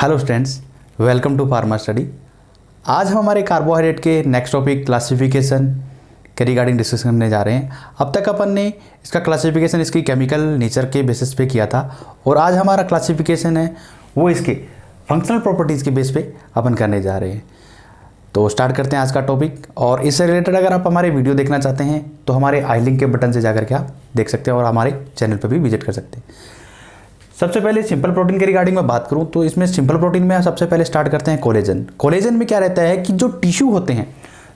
Hello students, welcome to pharma study. आज हम हमारे कार्बोहाइड्रेट के नेक्स्ट टॉपिक क्लासिफिकेशन के रिगार्डिंग डिस्कस करने जा रहे हैं। अब तक अपन ने इसका क्लासिफिकेशन इसकी केमिकल नेचर के बेसिस पे किया था और आज हमारा क्लासिफिकेशन है वो इसके फंक्शनल प्रॉपर्टीज़ के बेस पे अपन करने जा रहे हैं। तो स्टार्ट करते हैं आज का टॉपिक। और इससे रिलेटेड अगर आप हमारे वीडियो देखना चाहते हैं तो हमारे आई लिंक के बटन से जाकर के आप देख सकते हैं और हमारे चैनल पर भी विजिट कर सकते हैं। सबसे पहले सिंपल प्रोटीन के रिगार्डिंग में बात करूं तो इसमें सिंपल प्रोटीन में सबसे पहले स्टार्ट करते हैं कोलेजन। कोलेजन में क्या रहता है कि जो टिश्यू होते हैं,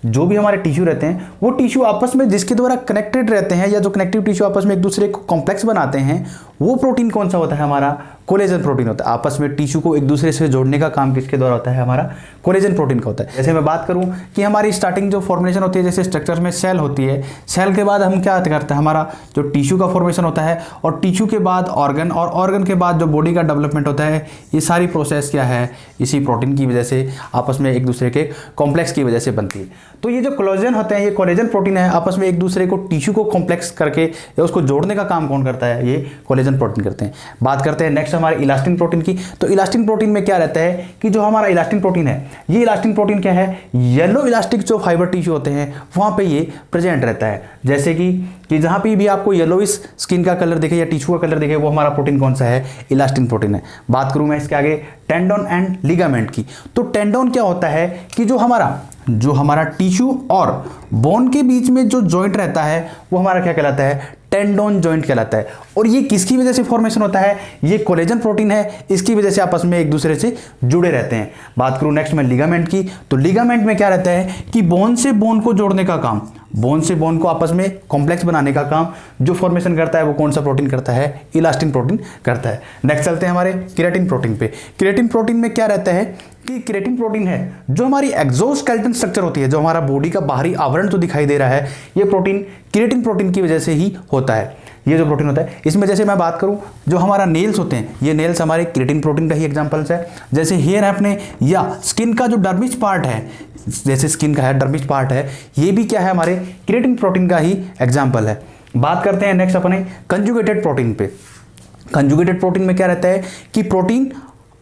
जो भी हमारे टिश्यू रहते हैं, वो टिश्यू आपस में जिसके द्वारा कनेक्टेड रहते हैं या जो कनेक्टिव टिश्यू आपस में एक दूसरे को कॉम्प्लेक्स बनाते हैं, वो प्रोटीन कौन सा होता है? हमारा कोलेजन प्रोटीन होता है। आपस में टिश्यू को एक दूसरे से जोड़ने का काम किसके द्वारा होता है? हमारा कोलेजन प्रोटीन का होता है। जैसे मैं बात करूं कि हमारी स्टार्टिंग जो फॉर्मेशन होती है, जैसे स्ट्रक्चर में सेल होती है, सेल के बाद हम क्या करते हैं, हमारा जो टिश्यू का फॉर्मेशन होता है और टिश्यू के बाद ऑर्गन और ऑर्गन के बाद जो बॉडी का डेवलपमेंट होता है, ये सारी प्रोसेस क्या है? इसी प्रोटीन की वजह से आपस में एक दूसरे के कॉम्प्लेक्स की वजह से बनती है। तो ये जो कोलेजन होते हैं, ये कोलेजन प्रोटीन है, आपस में एक दूसरे को टिश्यू को कॉम्प्लेक्स करके या उसको जोड़ने का काम कौन करता है? ये कोलेजन प्रोटीन करते हैं। बात करते हैं नेक्स्ट हमारे इलास्टिन प्रोटीन की। तो इलास्टिन प्रोटीन में क्या रहता है कि जो हमारा इलास्टिन प्रोटीन है, ये इलास्टिन प्रोटीन क्या है? येलो इलास्टिक जो फाइबर टिश्यू होते हैं वहां पे ये प्रेजेंट रहता है। जैसे कि जहां पे भी आपको येलोइश स्किन का कलर दिखे या टिश्यू का कलर दिखे, वो हमारा प्रोटीन कौन सा है? इलास्टिन प्रोटीन है। बात करूं मैं इसके आगे टेंडोन एंड लिगामेंट की। तो टेंडोन क्या होता है कि जो हमारा टिश्यू और बोन के बीच में जो जॉइंट रहता है वो हमारा क्या कहलाता है? टेंडोन जॉइंट कहलाता है। और ये किसकी वजह से फॉर्मेशन होता है? ये कोलेजन प्रोटीन है, इसकी वजह से आपस में एक दूसरे से जुड़े रहते हैं। बात करूं नेक्स्ट में लिगामेंट की। तो लिगामेंट में क्या रहता है कि बोन से बोन को जोड़ने का काम, बोन से बोन को आपस में कॉम्प्लेक्स बनाने का काम जो फॉर्मेशन करता है वो कौन सा प्रोटीन करता है? इलास्टिन प्रोटीन करता है। नेक्स्ट चलते हैं हमारे केराटिन प्रोटीन पे। केराटिन प्रोटीन में क्या रहता है कि केराटिन प्रोटीन है जो हमारी एक्सोस्केलेटन स्ट्रक्चर होती है, जो हमारा बॉडी का बाहरी आवरण तो दिखाई दे रहा है, ये प्रोटीन केराटिन प्रोटीन की वजह से ही होता है। ये जो प्रोटीन होता है, इसमें जैसे मैं बात करूं, जो हमारा नेल्स होते हैं, ये नेल्स हमारे केराटिन प्रोटीन का ही एग्जांपल्स है। जैसे हेयर है अपने, या स्किन का जो डर्मिस पार्ट है, जैसे स्किन का है डर्मिस पार्ट है, ये भी क्या है? हमारे केराटिन प्रोटीन का ही एग्जाम्पल है। बात करते हैं नेक्स्ट अपने कंजुगेटेड प्रोटीन पे। कंजुगेटेड प्रोटीन में क्या रहता है कि प्रोटीन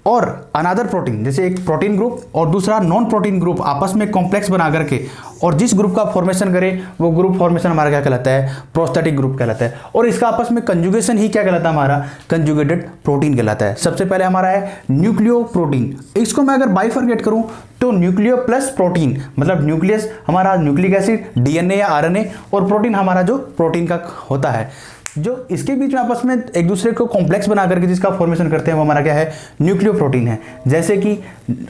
और अनदर प्रोटीन, जैसे एक प्रोटीन ग्रुप और दूसरा नॉन प्रोटीन ग्रुप आपस में कॉम्प्लेक्स बना करके और जिस ग्रुप का फॉर्मेशन करे वो ग्रुप फॉर्मेशन हमारा क्या कहलाता है? प्रोस्थेटिक ग्रुप कहलाता है। और इसका आपस में कंजुगेशन ही क्या कहलाता है? हमारा कंजुगेटेड प्रोटीन कहलाता है। सबसे पहले हमारा है न्यूक्लियो प्रोटीन। इसको मैं अगर बाइफरगेट करूं तो न्यूक्लियो प्लस प्रोटीन, मतलब न्यूक्लियस हमारा न्यूक्लिक एसिड, डीएनए या आरएनए, और प्रोटीन हमारा जो प्रोटीन का होता है, जो इसके बीच में आपस में एक दूसरे को कॉम्प्लेक्स बना करके जिसका फॉर्मेशन करते हैं वो हमारा क्या है? न्यूक्लियो प्रोटीन है। जैसे कि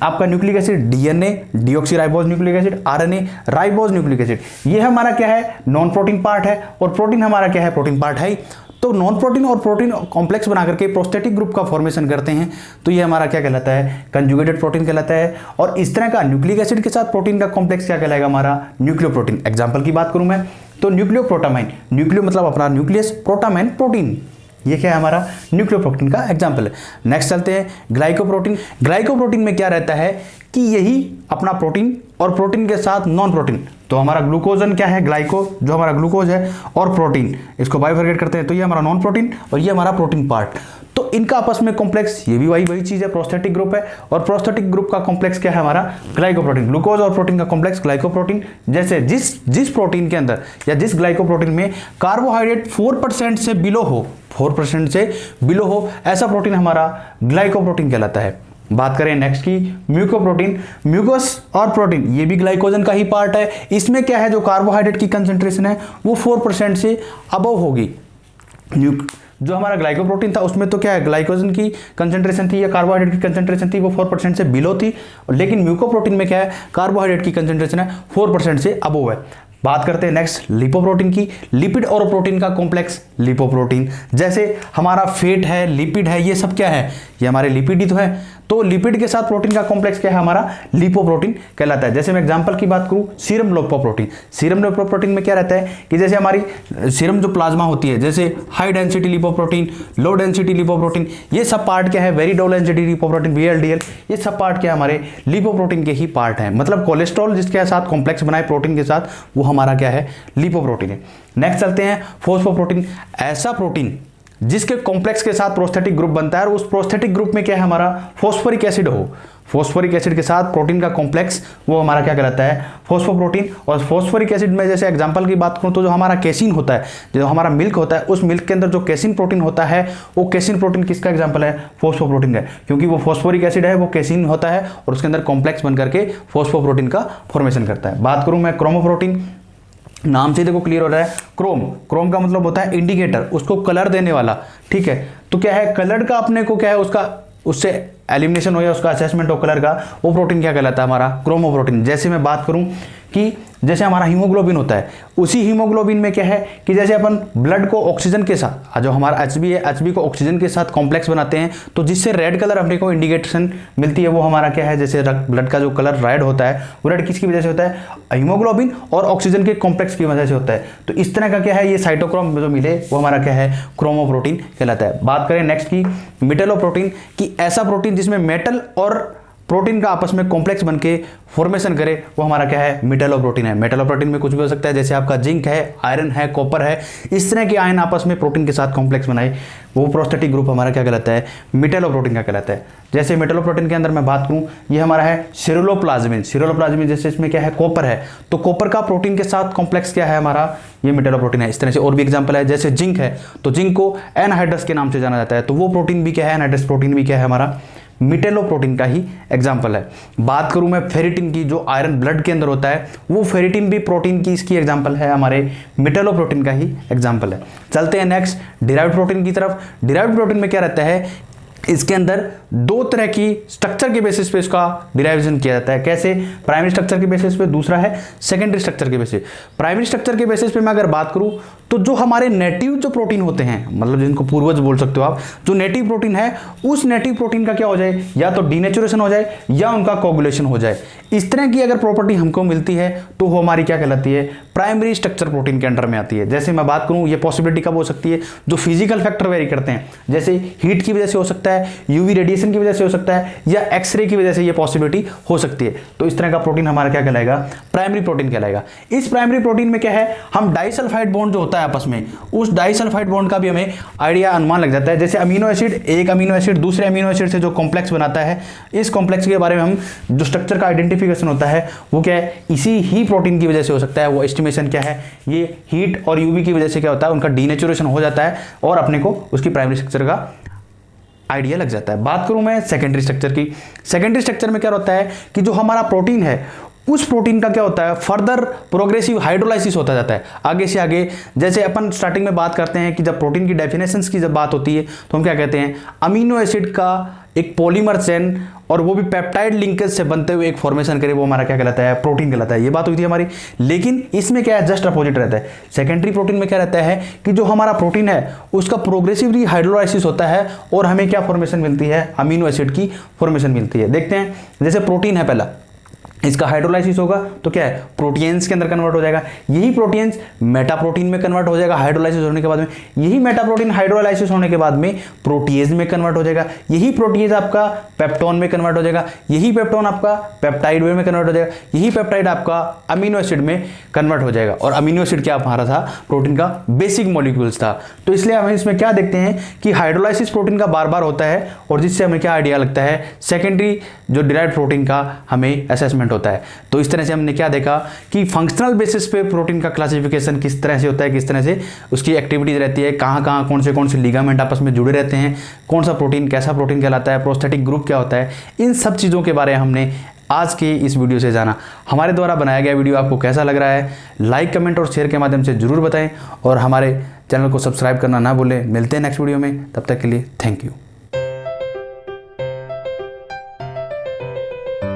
आपका nucleic acid DNA, deoxyribose nucleic acid, RNA, ribose nucleic acid, ये हमारा क्या है? नॉन प्रोटीन पार्ट है, और प्रोटीन हमारा क्या है? प्रोटीन पार्ट है। तो नॉन प्रोटीन और प्रोटीन कॉम्प्लेक्स बना करके प्रोस्थेटिक ग्रुप का फॉर्मेशन करते हैं, तो ये हमारा क्या कहलाता है? कंजुगेटेड प्रोटीन कहलाता है। और इस तरह का न्यूक्लिक एसिड के साथ प्रोटीन का कॉम्प्लेक्स क्या कहलाएगा? हमारा न्यूक्लियो प्रोटीन। एग्जांपल की बात करूं मैं तो न्यूक्लियो प्रोटामाइन, न्यूक्लियो मतलब अपना न्यूक्लियस, प्रोटामाइन प्रोटीन, ये क्या है? हमारा न्यूक्लियो प्रोटीन का एग्जांपल है। नेक्स्ट चलते हैं ग्लाइकोप्रोटीन। ग्लाइकोप्रोटीन में क्या रहता है कि यही अपना प्रोटीन और प्रोटीन के साथ नॉन प्रोटीन, तो हमारा ग्लूकोजन क्या है? ग्लाइको जो हमारा ग्लूकोज है, और प्रोटीन, इसको बाइफरगेट करते हैं तो ये हमारा नॉन प्रोटीन और ये हमारा प्रोटीन पार्ट। तो इनका आपस में कॉम्प्लेक्स, ये भी वही चीज है, प्रोस्थेटिक ग्रुप है। और प्रोस्थेटिक ग्रुप का कॉम्प्लेक्स क्या है? हमारा ग्लाइकोप्रोटीन। ग्लूकोज और प्रोटीन का कॉम्प्लेक्स ग्लाइकोप्रोटीन। जैसे जिस प्रोटीन के अंदर या जिस ग्लाइकोप्रोटीन में कार्बोहाइड्रेट 4% से बिलो हो, 4% से बिलो हो, ऐसा प्रोटीन हमारा ग्लाइकोप्रोटीन कहलाता है। बात करें नेक्स्ट की म्यूकोप्रोटीन। म्यूकस और प्रोटीन ये भी ग्लाइकोजन का ही पार्ट है। इसमें क्या है? जो कार्बोहाइड्रेट की कंसेंट्रेशन है वो 4% से अबव होगी। जो हमारा ग्लाइकोप्रोटीन था उसमें तो क्या है? ग्लाइकोजन की कंसेंट्रेशन थी या कार्बोहाइड्रेट की कंसेंट्रेशन थी वो 4% से बिलो थी, लेकिन म्यूकोप्रोटीन में क्या है? कार्बोहाइड्रेट की कंसेंट्रेशन है 4% से अबव है। बात करते हैं नेक्स्ट लिपोप्रोटीन की। लिपिड और प्रोटीन का कॉम्प्लेक्स लिपोप्रोटीन। जैसे हमारा फैट है, लिपिड है, ये सब क्या है? ये हमारे लिपिड ही तो है। तो लिपिड के साथ प्रोटीन का कॉम्प्लेक्स क्या है? हमारा लिपोप्रोटीन कहलाता है। जैसे मैं एग्जांपल की बात करूं, सीरम लिपोप्रोटीन। सीरम लिपोप्रोटीन में क्या रहता है कि जैसे हमारी सीरम जो प्लाज्मा होती है, जैसे high density lipoprotein, low density lipoprotein, ये सब पार्ट क्या है? Very low density lipoprotein, VLDL, ये सब पार्ट क्या हमारे लिपोप्रोटीन के ही पार्ट है। मतलब कोलेस्ट्रॉल जिसके साथ कॉम्प्लेक्स बनाए प्रोटीन के साथ, वो हमारा क्या है? लिपोप्रोटीन है। नेक्स्ट चलते हैं फोस्फोप्रोटीन। जिसके कॉम्प्लेक्स के साथ प्रोस्थेटिक ग्रुप बनता है और उस प्रोस्थेटिक ग्रुप में क्या है हमारा फॉस्फोरिक एसिड हो, फॉस्फोरिक एसिड के साथ प्रोटीन का कॉम्प्लेक्स, वो हमारा क्या कहलाता है फॉस्फोप्रोटीन। और फॉस्फोरिक एसिड में जैसे एग्जांपल की बात करूं तो जो हमारा केसिन होता है, जो हमारा मिल्क होता है, उस मिल्क के अंदर जो केसिन प्रोटीन होता है, वो केसिन प्रोटीन किसका एग्जांपल है, फॉस्फोप्रोटीन का, क्योंकि वो फॉस्फोरिक एसिड है, वो केसिन होता है और उसके अंदर कॉम्प्लेक्स बन करके फॉस्फोप्रोटीन का फॉर्मेशन करता है। बात करूं मैं क्रोमोप्रोटीन, नाम से देखो क्लियर हो रहा है, क्रोम का मतलब होता है इंडिकेटर, उसको कलर देने वाला, ठीक है। तो क्या है कलर का अपने को क्या है उसका, उससे एलिमिनेशन हो या उसका असेसमेंट हो कलर का, वो प्रोटीन क्या कहलाता है हमारा क्रोमोप्रोटीन। जैसे मैं बात करूं कि जैसे हमारा हीमोग्लोबिन होता है, उसी हीमोग्लोबिन में क्या है कि जैसे अपन ब्लड को ऑक्सीजन के साथ, जो हमारा एचबी है, एचबी को ऑक्सीजन के साथ कॉम्प्लेक्स बनाते हैं, तो जिससे रेड कलर अपने को इंडिकेशन मिलती है, वो हमारा क्या है, जैसे ब्लड का जो कलर रेड होता है, वो रेड किसकी वजह से होता है, हीमोग्लोबिन और ऑक्सीजन के कॉम्प्लेक्स की वजह से होता है। तो इस तरह का क्या है, ये साइटोक्रोम जो मिले वो हमारा क्या है, क्रोमोप्रोटीन कहलाता है। बात करें नेक्स्ट की मेटलोप्रोटीन की, ऐसा प्रोटीन जिसमें मेटल और प्रोटीन का आपस में कॉम्प्लेक्स बनके फॉर्मेशन करे, वो हमारा क्या है, मेटलोप्रोटीन है। मेटलोप्रोटीन में कुछ भी हो सकता है, जैसे आपका जिंक है, आयरन है, कॉपर है, इस तरह के आयन आपस में प्रोटीन के साथ कॉम्प्लेक्स बनाए, वो प्रोस्थेटिक ग्रुप हमारा क्या कहलाता है, मेटलोप्रोटीन का कहलाता है। जैसे मेटलोप्रोटीन के अंदर मैं बात करूं, ये हमारा है सिरुलोप्लाज्मिन, सिरुलोप्लाज्मिन जैसे इसमें क्या है, कॉपर है, तो कॉपर का प्रोटीन के साथ कॉम्प्लेक्स क्या है हमारा, ये मेटलोप्रोटीन है। इस तरह से और भी एग्जांपल है, जैसे जिंक है, तो जिंक को एनहाइड्रस के नाम से जाना जाता है, तो वो प्रोटीन भी क्या है, एनहाइड्रस प्रोटीन भी क्या है हमारा, मेटलोप्रोटीन का ही एग्जांपल है। बात करूं मैं फेरिटिन की, जो आयरन ब्लड के अंदर होता है, वो फेरिटिन भी प्रोटीन की इसकी एग्जांपल है, हमारे मेटलोप्रोटीन का ही एग्जांपल है। चलते हैं नेक्स्ट डिराइव्ड प्रोटीन की तरफ। डिराइव्ड प्रोटीन में क्या रहता है, इसके अंदर दो तरह की स्ट्रक्चर के बेसिस पे इसका डिराइवेशन किया जाता है। कैसे, प्राइमरी स्ट्रक्चर के बेसिस पे, दूसरा है सेकेंडरी स्ट्रक्चर के बेसिस। प्राइमरी स्ट्रक्चर के बेसिस पे मैं अगर बात करूं तो जो हमारे नेटिव जो प्रोटीन होते हैं, मतलब जिनको पूर्वज बोल सकते हो आप, जो नेटिव प्रोटीन है, उस नेटिव प्रोटीन का क्या हो जाए, या तो डीनेचुरेशन हो जाए या उनका कोगुलेशन हो जाए। इस तरह की अगर प्रॉपर्टी हमको मिलती है तो वो हमारी क्या कहलाती है, प्राइमरी स्ट्रक्चर प्रोटीन के अंडर में आती है। जैसे मैं बात करूं, ये पॉसिबिलिटी कब हो सकती है, जो फिजिकल फैक्टर वेरी करते हैं, जैसे हीट की वजह से हो सकता है, यूवी रेडिएशन की वजह से हो सकता है, या एक्सरे की वजह से ये पॉसिबिलिटी हो सकती है। तो इस तरह का प्रोटीन हमारा क्या कहलाएगा, प्राइमरी प्रोटीन कहलाएगा। इस प्राइमरी प्रोटीन में क्या है, हम डाइसल्फाइड बॉन्ड जो होता है आपस में, उस डाइसल्फाइड बॉन्ड का भी हमें आइडिया अनुमान लग जाता है। जैसे अमीनो एसिड, एक अमीनो एसिड दूसरे अमीनो एसिड से जो कॉम्प्लेक्स बनाता है, इस कॉम्प्लेक्स के बारे में हम जो स्ट्रक्चर का आइडेंटिफिकेशन होता है वो क्या है, इसी ही प्रोटीन की वजह से हो सकता है। वो एस्टिमेशन क्या है, ये हीट और यूवी की वजह से क्या होता है, उनका डीनेचुरेशन हो जाता है और अपने को उसकी प्राइमरी स्ट्रक्चर का आइडिया लग जाता है। बात करूं मैं सेकेंडरी स्ट्रक्चर की, सेकेंडरी स्ट्रक्चर में क्या होता है कि जो हमारा प्रोटीन है, उस प्रोटीन का क्या होता है, फर्दर प्रोग्रेसिव हाइड्रोलाइसिस होता जाता है आगे से आगे। जैसे अपन स्टार्टिंग में बात करते हैं कि जब प्रोटीन की डेफिनेशंस की जब बात होती है तो हम क्या कहते हैं, अमीनो एसिड का एक पॉलीमर चेन और वो भी पेप्टाइड लिंकेज से बनते हुए एक फॉर्मेशन करे, वो हमारा क्या कहलाता है, प्रोटीन कहलाता है। ये बात हुई थी हमारी। लेकिन इसमें क्या है, जस्ट अपोजिट रहता है। सेकेंडरी प्रोटीन में क्या रहता है कि जो हमारा प्रोटीन है उसका प्रोग्रेसिवली हाइड्रोलाइसिस होता है और हमें क्या फॉर्मेशन मिलती है, अमीनो एसिड की फॉर्मेशन मिलती है। देखते हैं, जैसे प्रोटीन है, पहला इसका हाइड्रोलाइसिस होगा तो क्या है, प्रोटीन्स के अंदर कन्वर्ट हो जाएगा। यही प्रोटीन्स मेटा प्रोटीन में कन्वर्ट हो जाएगा हाइड्रोलाइसिस होने के बाद में। यही मेटा प्रोटीन हाइड्रोलाइसिस होने के बाद में प्रोटीएज में कन्वर्ट हो जाएगा। यही प्रोटीएज आपका पेप्टोन में कन्वर्ट हो जाएगा। यही पेप्टोन आपका पेप्टाइड में कन्वर्ट हो जाएगा। यही पेप्टाइड आपका अमीनो एसिड में कन्वर्ट हो जाएगा। और अमीनो एसिड क्या हमारा था, प्रोटीन का बेसिक मॉलिक्यूल्स था। तो इसलिए हम इसमें क्या देखते हैं कि हाइड्रोलाइसिस प्रोटीन का बार बार होता है और जिससे हमें क्या आइडिया लगता है, सेकेंडरी जो डिराइव्ड प्रोटीन का हमें असेसमेंट होता है। तो इस तरह से हमने क्या देखा कि फंक्शनल बेसिस पे प्रोटीन का क्लासिफिकेशन किस तरह से होता है, किस तरह से उसकी एक्टिविटीज रहती है, कहाँ कौन से लिगामेंट आपस में जुड़े रहते हैं, कौन सा प्रोटीन कैसा प्रोटीन कहलाता है, प्रोस्थेटिक ग्रुप क्या होता है, इन सब चीज़ों के बारे में हमने आज के इस वीडियो से जाना। हमारे द्वारा बनाया गया वीडियो आपको कैसा लग रहा है, लाइक कमेंट और शेयर के माध्यम से जरूर बताएं और हमारे चैनल को सब्सक्राइब करना ना भूलें। मिलते हैं नेक्स्ट वीडियो में, तब तक के लिए थैंक यू।